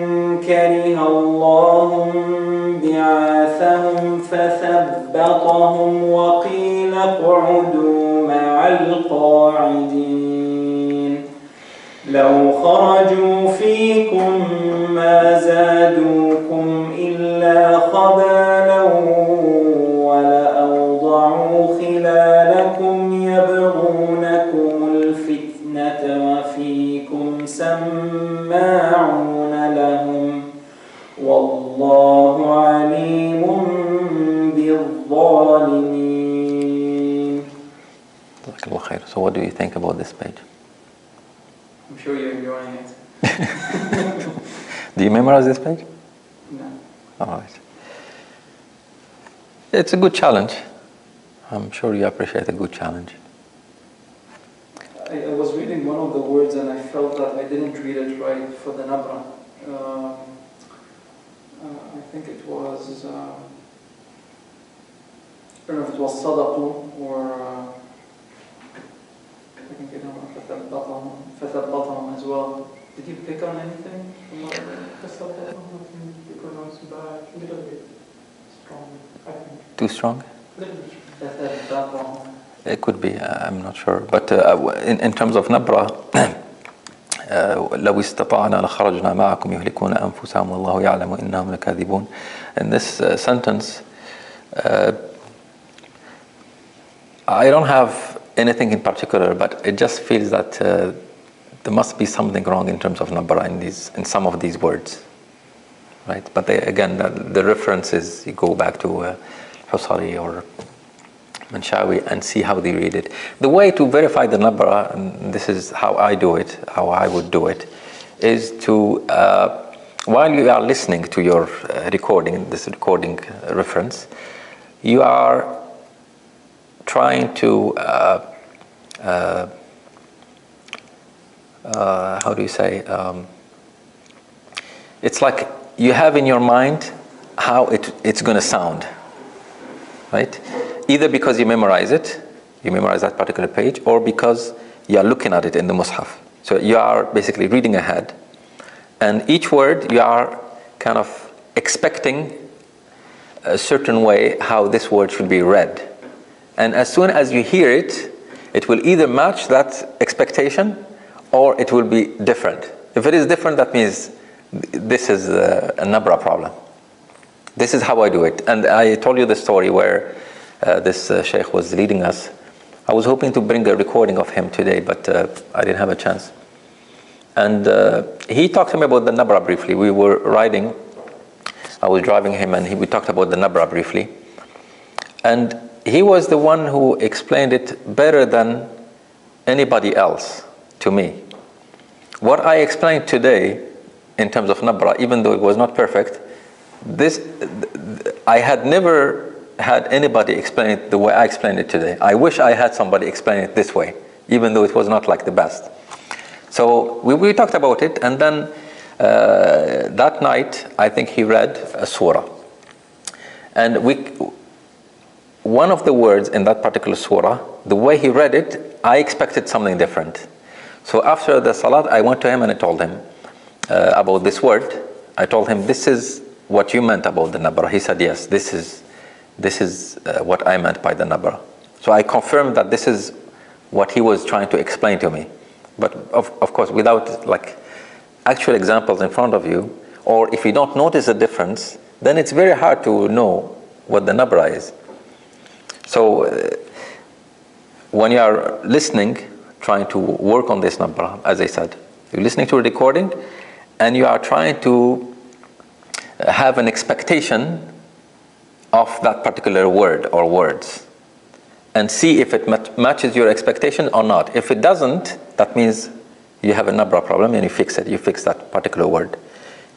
كره الله بعاثهم فثبطهم وقيل اقعدوا مع القاعدين لو خرجوا فيكم ما زادوكم إلا خبالا ولأوضعوا خلالكم يبغونكم الفتنة وفيكم سماعون لهم والله عليم بالظالمين. Jazakallah khair. So what do you think about this page? I'm sure you're enjoying it. Do you memorize this page? No. All right. It's a good challenge. I'm sure you appreciate a good challenge. I was reading one of the words and I felt that I didn't read it right for the Nabra. I think it was, I don't know if it was Sadaqu or I think it was Fathabbatahum as well. Did you pick on anything? They pronounce bad, a little bit strong, I think. Too strong? Little bit. Fathabbatahum. It could be, I'm not sure. But in terms of Nabra, لو استطعنا لخرجنا معكم يهلكون أنفسهم والله يعلم إنهم لكاذبون. In this sentence, I don't have anything in particular, but it just feels that there must be something wrong in terms of Nabra in some of these words, right? But again, the references, you go back to Husari or Manshawi and see how they read it. The way to verify the Nabra, and this is how I do it, how I would do it, is to, while you are listening to your recording, this recording reference, you are trying to, how do you say, it's like you have in your mind how it's going to sound, right? Either because you memorize that particular page, or because you are looking at it in the Mus'haf. So you are basically reading ahead, and each word you are kind of expecting a certain way how this word should be read. And as soon as you hear it, it will either match that expectation or it will be different. If it is different, that means this is a Nabra problem. This is how I do it. And I told you the story where this sheikh was leading us. I was hoping to bring a recording of him today, but I didn't have a chance. And he talked to me about the Nabra briefly. We were riding, I was driving him, and we talked about the Nabra briefly. And he was the one who explained it better than anybody else to me. What I explained today in terms of Nabra, even though it was not perfect, I had never had anybody explain it the way I explained it today. I wish I had somebody explain it this way, even though it was not like the best. So we talked about it, and then that night, I think he read a surah. And one of the words in that particular surah, the way he read it, I expected something different. So after the salat, I went to him and I told him about this word. I told him, this is what you meant about the Nabra. He said, yes, this is what I meant by the Nabra. So I confirmed that this is what he was trying to explain to me. But of course, without like actual examples in front of you, or if you don't notice a difference, then it's very hard to know what the Nabra is. So when you are listening, trying to work on this Nabra, as I said, you're listening to a recording and you are trying to have an expectation of that particular word or words and see if it matches your expectation or not. If it doesn't, that means you have a Nabra problem and you fix it. You fix that particular word.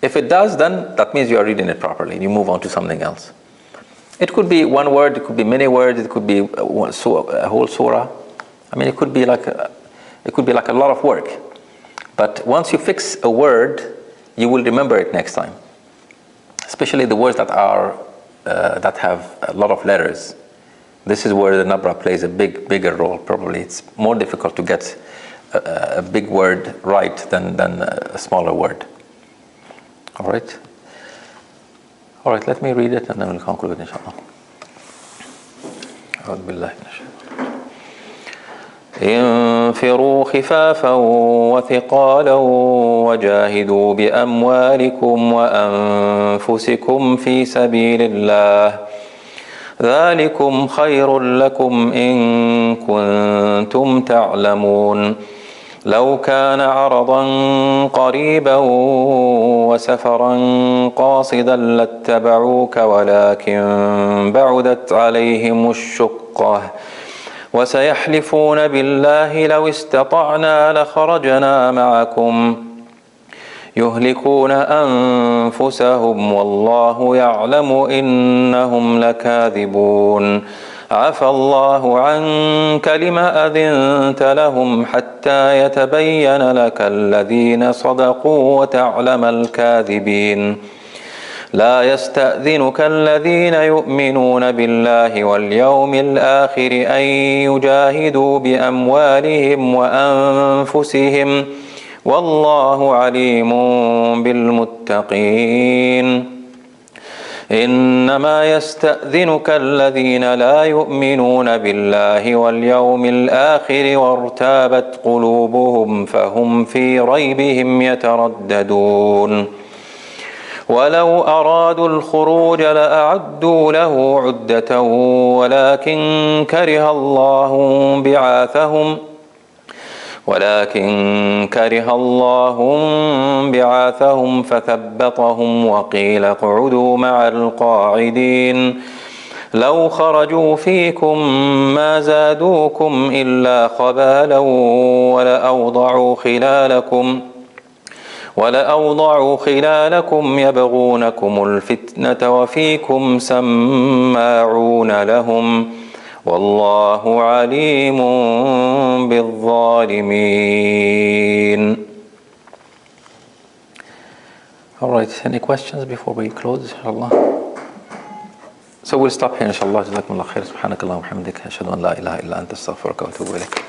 If it does, then that means you are reading it properly. You move on to something else. It could be one word, it could be many words, it could be a whole surah. I mean, it could be like a lot of work. But once you fix a word, you will remember it next time. Especially the words that have a lot of letters. This is where the Nabra plays a bigger role. Probably it's more difficult to get a big word right than a smaller word. All right. All right, let me read it and then we'll conclude, inshallah. أعوذ بالله من الشيطان. انفروا خفافا وثقالا وجاهدوا بأموالكم وأنفسكم في سبيل الله ذلكم خير لكم إن كنتم تعلمون لو كان عرضا قريبا وسفرا قاصدا لاتبعوك ولكن بعدت عليهم الشقة وسيحلفون بالله لو استطعنا لخرجنا معكم يهلكون أنفسهم والله يعلم إنهم لكاذبون عفى الله عنك لما أذنت لهم حتى يتبين لك الذين صدقوا وتعلم الكاذبين لا يستأذنك الذين يؤمنون بالله واليوم الآخر أن يجاهدوا بأموالهم وأنفسهم والله عليم بالمتقين إنما يستأذنك الذين لا يؤمنون بالله واليوم الآخر وارتابت قلوبهم فهم في ريبهم يترددون ولو أرادوا الخروج لأعدوا له عدة ولكن كره الله بعاثهم فثبطهم وقيل اقعدوا مع القاعدين لو خرجوا فيكم ما زادوكم إلا خبالا ولأوضعوا خلالكم يبغونكم الفتنة وفيكم سماعون لهم والله عليم بالظالمين. All right, any questions before we close, inshallah? So we'll stop here, inshallah. جزاكم الله خير. سبحانك اللهم وبحمدك أشهد أن لا إله إلا أنت أستغفرك وأتوب إليك.